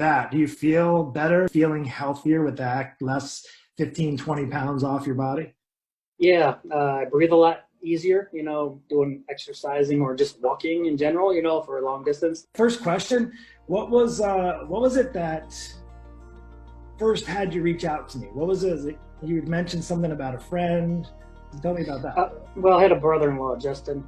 that? Do you feel better, feeling healthier with that, less 15, 20 pounds off your body? Yeah, I breathe a lot easier, doing exercising or just walking in general, for a long distance. First question, what was it that first had you reach out to me? What was it? You had mentioned something about a friend. Tell me about that. Well, I had a brother-in-law, Justin.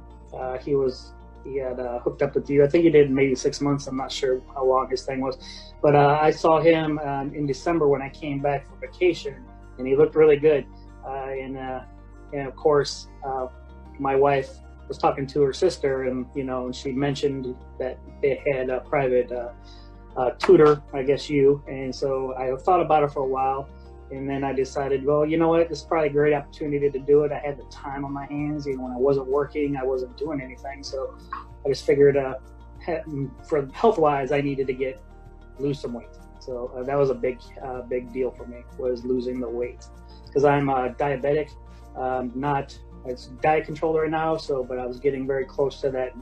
He had hooked up with you. I think he did maybe 6 months. I'm not sure how long his thing was, but I saw him in December when I came back from vacation, and he looked really good. And of course, my wife was talking to her sister, and she mentioned that they had a private tutor, I guess and so I thought about it for a while, and then I decided, well, you know what, this is probably a great opportunity to do it. I had the time on my hands, when I wasn't working, I wasn't doing anything, so I just figured for health-wise, I needed to lose some weight. So that was a big deal for me, was losing the weight, because I'm diabetic, not it's diet controlled right now. But I was getting very close to that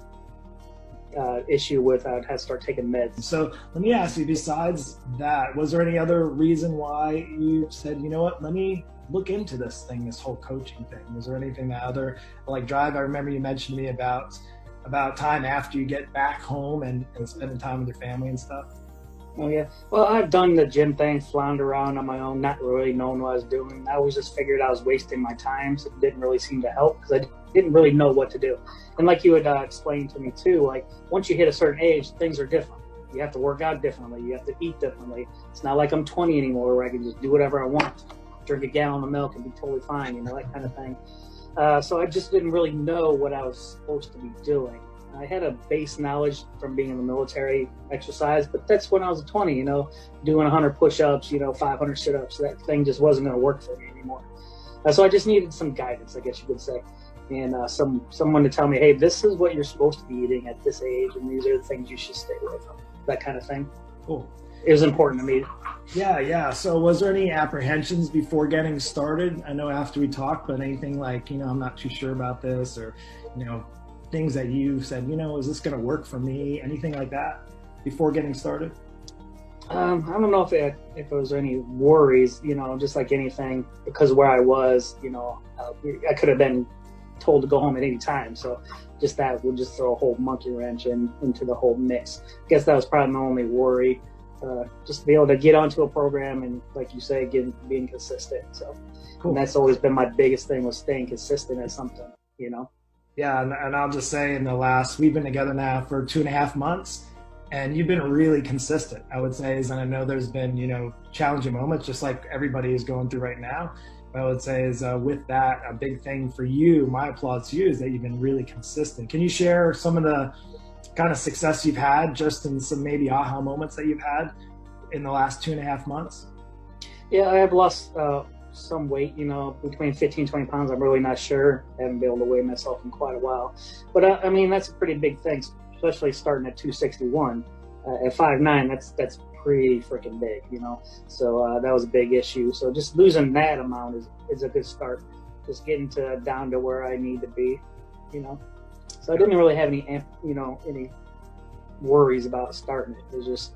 issue with I had to start taking meds. So let me ask you, besides that, was there any other reason why you said, you know what, let me look into this whole coaching thing? Was there anything that other, like drive? I remember you mentioned to me about time after you get back home and spending time with your family and stuff. Oh yeah. Well, I've done the gym thing, floundered around on my own, not really knowing what I was doing. I always just figured I was wasting my time, so it didn't really seem to help because I didn't really know what to do. And like you had explained to me too, like once you hit a certain age, things are different. You have to work out differently. You have to eat differently. It's not like I'm 20 anymore where I can just do whatever I want, drink a gallon of milk and be totally fine, that kind of thing. So I just didn't really know what I was supposed to be doing. I had a base knowledge from being in the military exercise, but that's when I was 20, doing 100 push-ups, 500 sit-ups. That thing just wasn't going to work for me anymore. So I just needed some guidance, I guess you could say, and someone to tell me, hey, this is what you're supposed to be eating at this age, and these are the things you should stay away from, that kind of thing. Cool. It was important to me. Yeah. So was there any apprehensions before getting started? I know after we talked, but anything like, I'm not too sure about this, or, things that you said, is this going to work for me? Anything like that before getting started? I don't know if there was any worries, just like anything, because where I was, I could have been told to go home at any time. So just that would just throw a whole monkey wrench into the whole mix. I guess that was probably my only worry, just to be able to get onto a program and, like you say, being consistent. So cool. And that's always been my biggest thing, was staying consistent at something, Yeah, and I'll just say we've been together now for 2.5 months, and you've been really consistent, I would say. And I know there's been, challenging moments, just like everybody is going through right now. But I would say with that, a big thing for you, my applause to you, is that you've been really consistent. Can you share some of the kind of success you've had, just in some maybe aha moments that you've had in the last 2.5 months? Yeah, I have lost some weight, between 15, 20 pounds. I'm really not sure. I haven't been able to weigh myself in quite a while. But that's a pretty big thing, especially starting at 261. At 5'9", that's pretty freaking big, So that was a big issue. So just losing that amount is a good start. Just getting down to where I need to be, So I didn't really have any worries about starting it. It was just,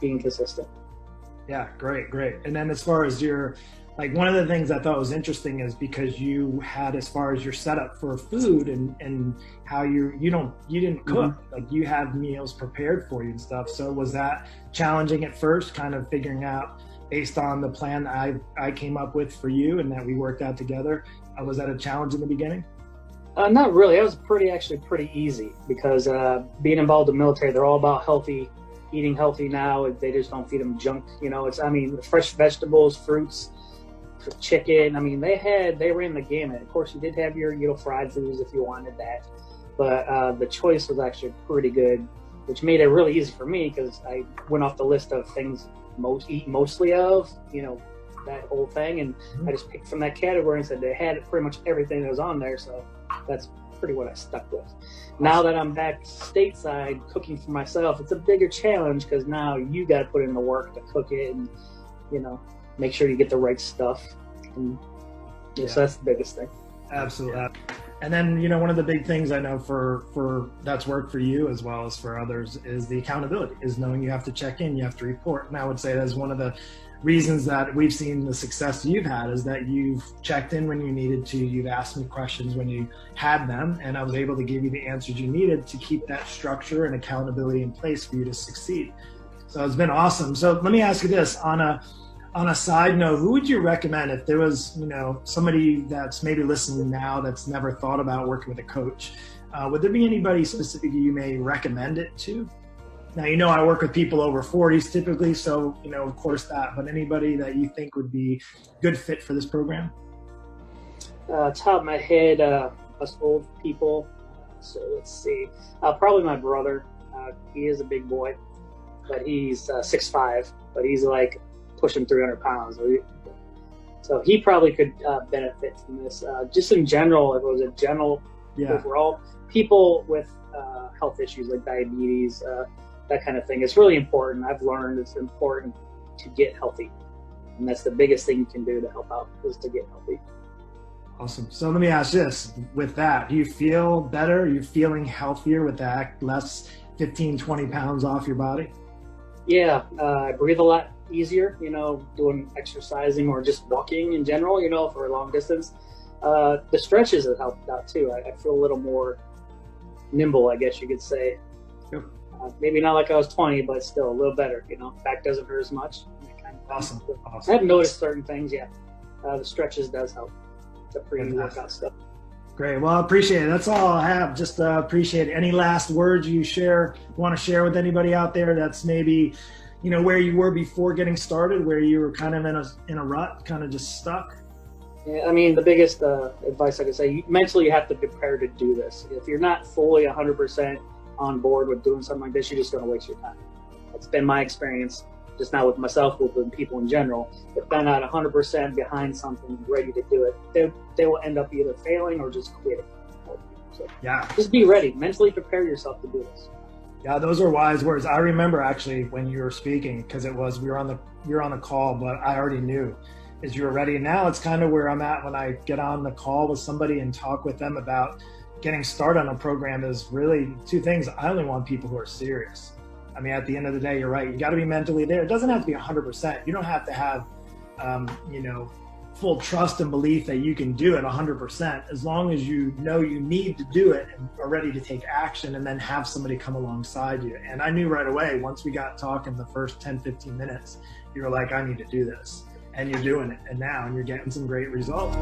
being consistent. Yeah, great. And then as far as one of the things I thought was interesting is because you had, as far as your setup for food and how you didn't cook, like you had meals prepared for you and stuff. So was that challenging at first, kind of figuring out based on the plan I came up with for you and that we worked out together? Was that a challenge in the beginning? Not really. It was pretty easy because being involved in the military, they're all about eating healthy now. They just don't feed them junk. Fresh vegetables, fruits, chicken. They ran the gamut. Of course, you did have your fried foods if you wanted that, but the choice was actually pretty good, which made it really easy for me because I went off the list of things mostly of, that whole thing, and I just picked from that category and said they had pretty much everything that was on there, so that's pretty what I stuck with. Now that I'm back stateside cooking for myself, it's a bigger challenge because now you got to put in the work to cook it and, make sure you get the right stuff. And so that's the biggest thing. Absolutely. And then, one of the big things I know for that's worked for you as well as for others is the accountability, is knowing you have to check in, you have to report. And I would say that's one of the reasons that we've seen the success you've had, is that you've checked in when you needed to, you've asked me questions when you had them, and I was able to give you the answers you needed to keep that structure and accountability in place for you to succeed. So it's been awesome. So let me ask you this, on a side note, who would you recommend if there was, somebody that's maybe listening now that's never thought about working with a coach? Would there be anybody specific you may recommend it to? Now, I work with people over 40s typically, so, of course that, but anybody that you think would be good fit for this program? Top of my head, us old people. So let's see. Probably my brother. He is a big boy, but he's 6'5", but he's like pushing 300 pounds. So he probably could benefit from this. Just in general, if it was a general overall, people with health issues like diabetes, that kind of thing, it's really important. I've learned it's important to get healthy. And that's the biggest thing you can do to help out, is to get healthy. Awesome. So let me ask this, with that, do you feel better? Are you feeling healthier with that, less 15, 20 pounds off your body? Yeah, I breathe a lot easier, doing exercising or just walking in general, for a long distance. The stretches have helped out too. I feel a little more nimble, I guess you could say. Yep. Maybe not like I was 20, but still a little better, back doesn't hurt as much. Awesome. I have noticed certain things, the stretches does help, the pre-workout stuff. Great. Well, I appreciate it. That's all I have. Just appreciate it. Any last words you want to share with anybody out there that's maybe, where you were before getting started, where you were kind of in a rut, kind of just stuck? Yeah, I mean, the biggest advice I could say, mentally you have to prepare to do this. If you're not fully 100% on board with doing something like this, you're just going to waste your time. That's been my experience, just not with myself, but with people in general. If they're not 100% behind something, ready to do it, they will end up either failing or just quitting. So just be ready. Mentally prepare yourself to do this. Yeah, those are wise words. I remember actually when you were speaking, because we were on the call, but I already knew is you were ready. And now it's kind of where I'm at when I get on the call with somebody and talk with them about getting started on a program. Is really two things. I only want people who are serious. I mean, at the end of the day, you're right. You got to be mentally there. It doesn't have to be 100%. You don't have to have, full trust and belief that you can do it 100%, as long as you know you need to do it and are ready to take action, and then have somebody come alongside you. And I knew right away, once we got talking the first 10, 15 minutes, you were like, I need to do this. And you're doing it. And now you're getting some great results.